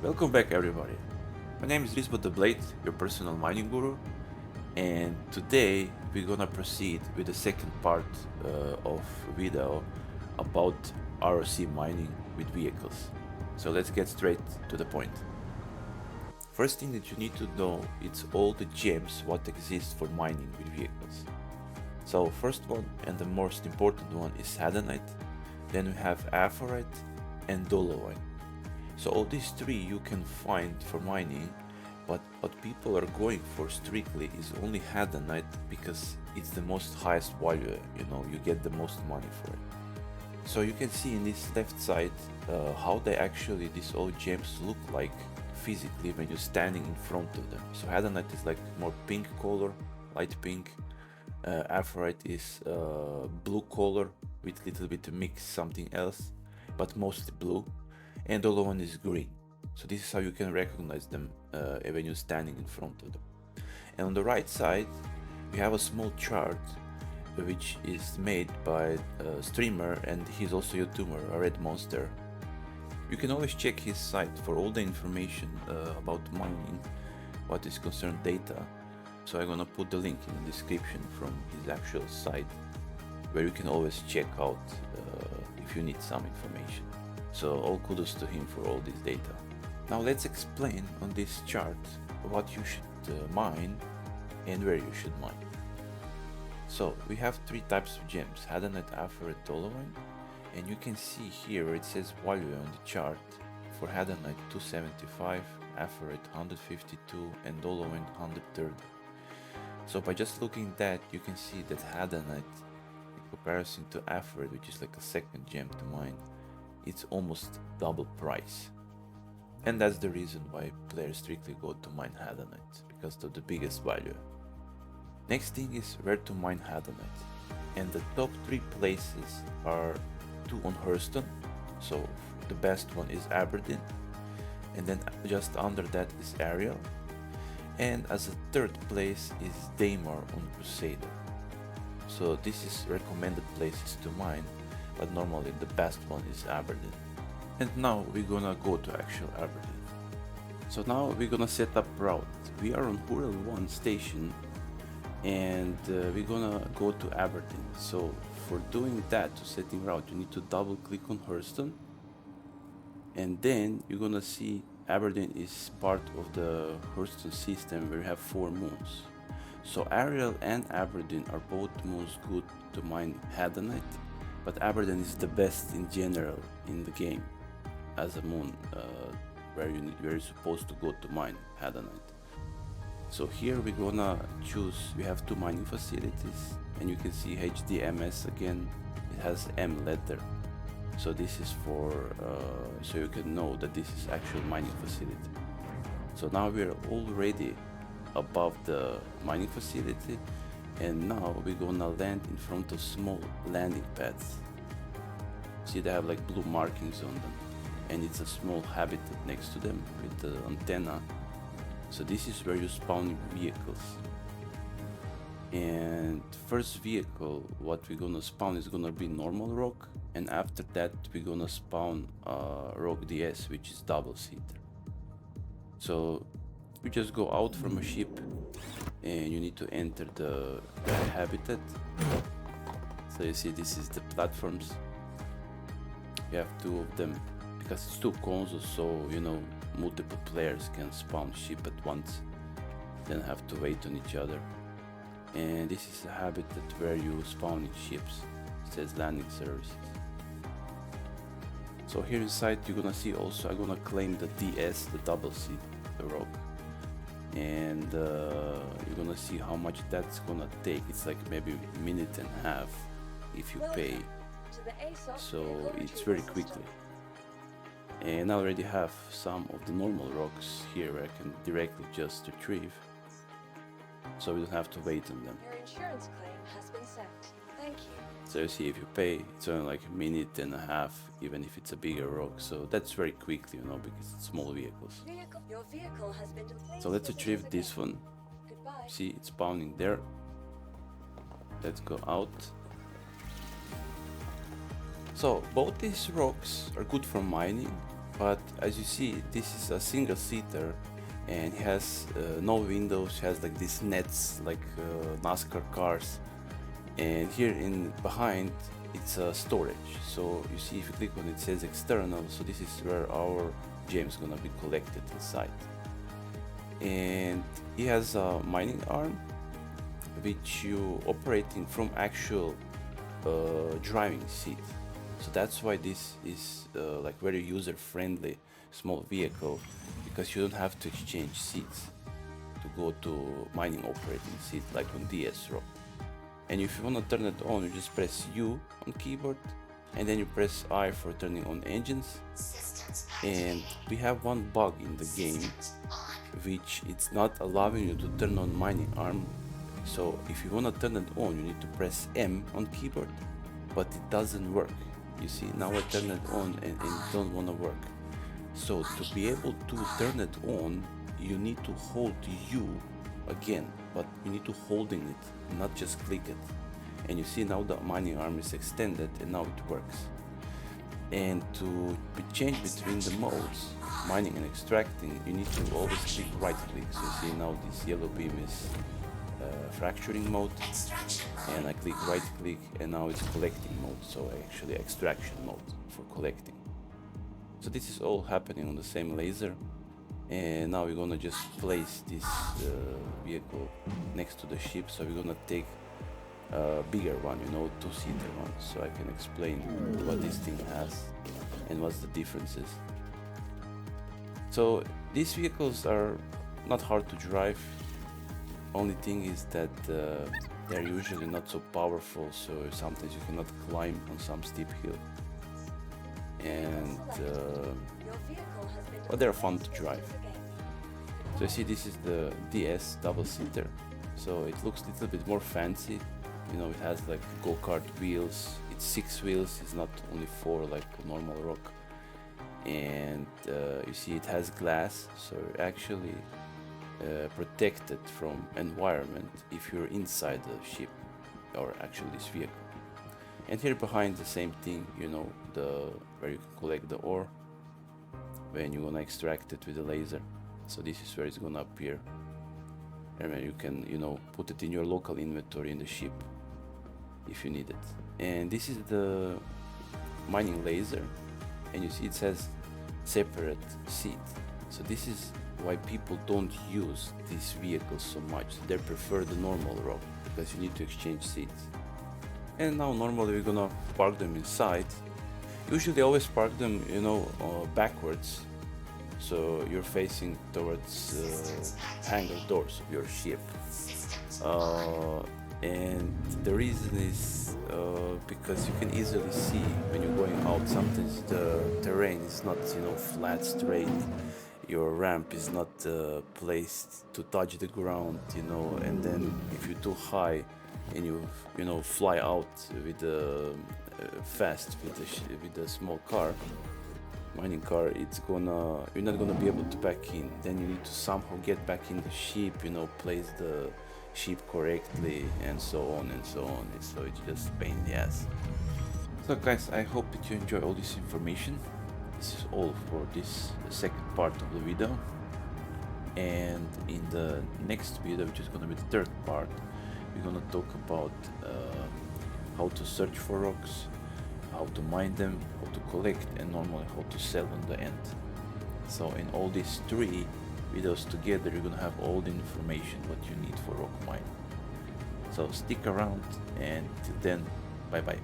Welcome back everybody. My name is Risbot the Blade, your personal mining guru, and today we're gonna proceed with the second part of video about ROC mining with vehicles. So let's get straight to the point. First thing that you need to know, it's all the gems what exist for mining with vehicles. So first one and the most important one is Hadanite, then we have Aphorite and Dolomite. So all these three you can find for mining, but what people are going for strictly is only Hadanite because it's the most highest value, you get the most money for it. So you can see in this left side how these all gems look like physically when you're standing in front of them. So Hadanite is like more pink color, light pink. Aphorite is blue color with little bit to mix something else, but mostly blue. And the other one is green. So this is how you can recognize them when you're standing in front of them. And on the right side, we have a small chart which is made by a streamer, and he's also a YouTuber, a RedMonster. You can always check his site for all the information about mining, what is concerned data. So I'm gonna put the link in the description from his actual site, where you can always check out if you need some information. So all kudos to him for all this data. Now let's explain on this chart what you should mine and where you should mine. So we have three types of gems: Hadanite, Aphorite, Dolomite, and you can see here where it says value on the chart. For Hadanite 275, Aphorite 152, and Dolomite 130. So by just looking at that, you can see that Hadanite, in comparison to Aphorite, which is like a second gem to mine, it's almost double price. And that's the reason why players strictly go to mine Hadanite, because of the biggest value. Next thing is where to mine Hadanite. And the top three places are two on Hurston, so the best one is Aberdeen, and then just under that is Ariel, and as a third place is Daymar on Crusader. So this is recommended places to mine, but normally the best one is Aberdeen. And now we're gonna go to actual Aberdeen. So now we're gonna set up route. We are on Hural 1 station, and we're gonna go to Aberdeen. So for doing that, to setting route, you need to double click on Hurston, and then you're gonna see Aberdeen is part of the Hurston system where you have 4 moons. So Ariel and Aberdeen are both moons good to mine Hadanite, but Aberdeen is the best in general in the game as a moon where you're supposed to go to mine Hadanite. So here we're gonna choose, we have 2 mining facilities, and you can see HDMS again, it has M letter. So this is for, so you can know that this is actual mining facility. So now we're already above the mining facility, and now we're gonna land in front of small landing pads. See, they have like blue markings on them, and it's a small habitat next to them with the antenna. So this is where you spawn vehicles. And first vehicle what we're gonna spawn is gonna be normal ROC, and after that we're gonna spawn ROC DS, which is double seater. So we just go out from a ship, and you need to enter the habitat. So you see, this is the platforms. You have 2 of them because it's 2 consoles, so multiple players can spawn ship at once, then have to wait on each other. And this is a habitat where you spawn in ships. It says landing services. So here inside you're gonna see also, I'm gonna claim the DS, the double seat, the ROC, and you're gonna see how much that's gonna take. It's like maybe a minute and a half if you pay, so it's very quickly. And I already have some of the normal ROCs here where I can directly just retrieve, so we don't have to wait on them. Your insurance claim has been set. Thank you. So you see, if you pay, it's only like a minute and a half, even if it's a bigger ROC. So that's very quickly, because it's small vehicles. Your vehicle has been deployed. So let's retrieve this one. Goodbye. See, it's spawning there. Let's go out. So both these ROCs are good for mining, But as you see, this is a single seater and it has no windows, it has like these nets like NASCAR cars, and here in behind it's a storage. So you see, if you click on it, it says external, so this is where our gems gonna be collected inside. And it has a mining arm which you operating from actual driving seat. So that's why this is like very user friendly small vehicle, because you don't have to exchange seats to go to mining operating seat like on DS ROC. And if you want to turn it on, you just press U on keyboard and then you press I for turning on engines. And we have one bug in the game which it's not allowing you to turn on mining arm. So if you want to turn it on, you need to press M on keyboard, but it doesn't work. You see, now I turn it on and it don't want to work. So to be able to turn it on, you need to hold U again, but you need to holding it, not just click it. And you see now the mining arm is extended and now it works. And to change between the modes, mining and extracting, you need to always click right click. So you see now this yellow beam is fracturing mode, and I click right click and now it's collecting mode, so actually extraction mode for collecting. So this is all happening on the same laser, and now we're gonna just place this vehicle next to the ship. So we're gonna take a bigger one, you know, two-seater one, so I can explain what this thing has and what's the differences. So these vehicles are not hard to drive. Only thing is that they're usually not so powerful, so sometimes you cannot climb on some steep hill. And but they're fun to drive. So you see, this is the DS double-seater, so it looks a little bit more fancy. You know, it has like go-kart wheels. It's 6 wheels. It's not only 4 like a normal ROC. And you see, it has glass, so you're actually protected from environment if you're inside the ship, or actually this vehicle. And here behind, the same thing, you know, where you can collect the ore when you're gonna extract it with the laser. So this is where it's gonna appear, and then you can, you know, put it in your local inventory in the ship if you need it. And this is the mining laser, and you see it says separate seat. So this is why people don't use these vehicles so much. They prefer the normal ROC because you need to exchange seats. And now normally we're gonna park them inside. Usually I always park them, you know, backwards, so you're facing towards hangar doors of your ship. And the reason is because you can easily see when you're going out. Sometimes the terrain is not, you know, flat, straight. Your ramp is not placed to touch the ground, you know, and then if you're too high and you know, fly out with the fast with the small car, mining car, you're not gonna be able to back in. Then you need to somehow get back in the ship, you know, place the ship correctly, and so on and so on. So it's just pain in the ass. So guys, I hope that you enjoy all this information. This is all for this second part of the video, and in the next video, which is going to be the third part, we're going to talk about how to search for rocks, how to mine them, how to collect, and normally how to sell on the end. So in all these 3 videos together, you're going to have all the information what you need for rock mining. So stick around, and till then, bye bye.